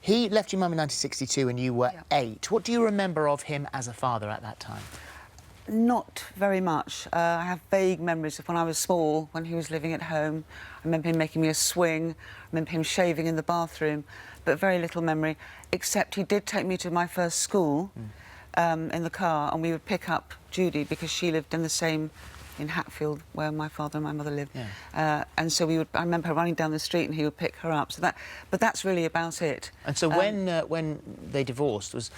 He left your mum in 1962 and you were 8. What do you remember of him as a father at that time? Not very much. I have vague memories of when I was small, when he was living at home. I remember him making me a swing. I remember him shaving in the bathroom, but very little memory, except he did take me to my first school in the car, and we would pick up Judy because she lived in the same, in Hatfield, where my father and my mother lived. Yeah. And so we would, I remember her running down the street and he would pick her up. So that, but that's really about it. And so when they divorced, was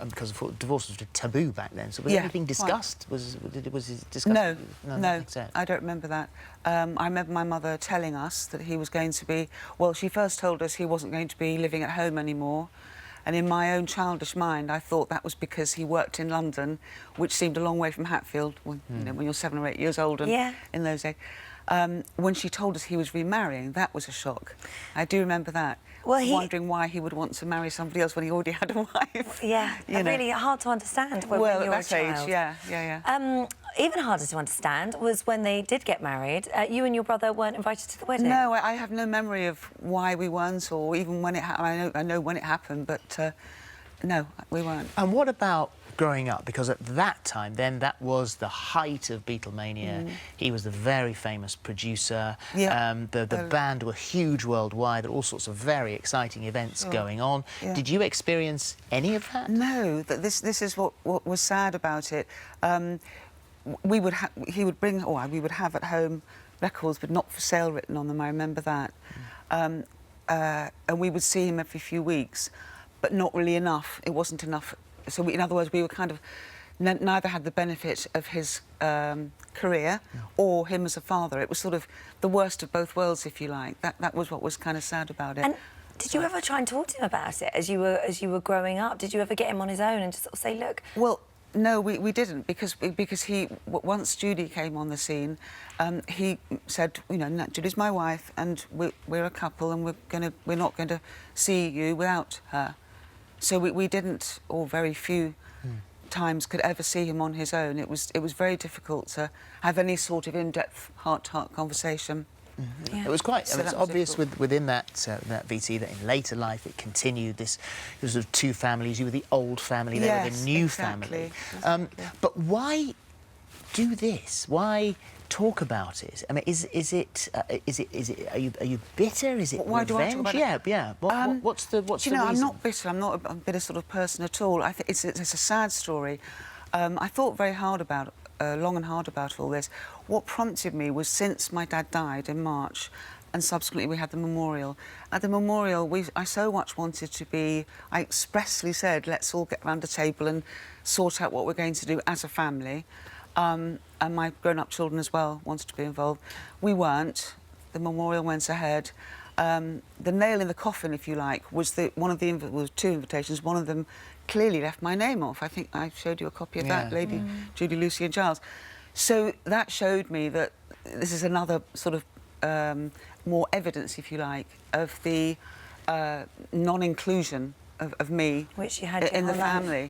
because divorce was a taboo back then. So was anything discussed? Was it discussed? No, nothing said? I don't remember that. I remember my mother telling us that he was going to be. Well, she first told us he wasn't going to be living at home anymore. And in my own childish mind, I thought that was because he worked in London, which seemed a long way from Hatfield, when, you know, when you're 7 or 8 years old and in those days. When she told us he was remarrying, that was a shock. I do remember that. Well, wondering why he would want to marry somebody else when he already had a wife. Yeah, really hard to understand when well, you were at that age, yeah. Even harder to understand was when they did get married. You and your brother weren't invited to the wedding. No, I have no memory of why we weren't, or even when it happened. I know when it happened, but no, we weren't. And what about growing up? Because at that time, then, that was the height of Beatlemania. He was the very famous producer. The band were huge worldwide. There were all sorts of very exciting events going on. Did you experience any of that? No, this is what was sad about it. We would he would bring, or we would have at home records with "not for sale" written on them. I remember that. And we would see him every few weeks, but not really enough. It wasn't enough. So in other words, we were kind of neither had the benefit of his career or him as a father. It was sort of the worst of both worlds, if you like. That was what was kind of sad about it. And did you ever try and talk to him about it as you were growing up? Did you ever get him on his own and just sort of say, look? Well, no, we didn't, because he, once Judy came on the scene, he said, you know, Judy's my wife and we're a couple and we're not going to see you without her. So we didn't, or very few times, could ever see him on his own. It was very difficult to have any sort of in-depth heart-to-heart conversation. It was quite. I mean, it's obvious within that VT that in later life it continued this sort of two families. You were the old family, they were the new family. But why do this? Why talk about it? I mean, is it? Are you bitter? Is it why revenge? Do I talk about it? Yeah. What's the reason? You know, I'm not bitter. I'm not a bitter sort of person at all. I think it's a sad story. I thought very hard about. Long and hard about all this. What prompted me was, since my dad died in March and subsequently we had the memorial. At the memorial, I so much wanted to be... I expressly said, let's all get around the table and sort out what we're going to do as a family. And my grown-up children as well wanted to be involved. We weren't. The memorial went ahead. The nail in the coffin, if you like, was two invitations. One of them clearly left my name off. I think I showed you a copy of that, Lady Judy, Lucy and Giles. So that showed me that this is another sort of more evidence, if you like, of the non-inclusion of me which you had in the family.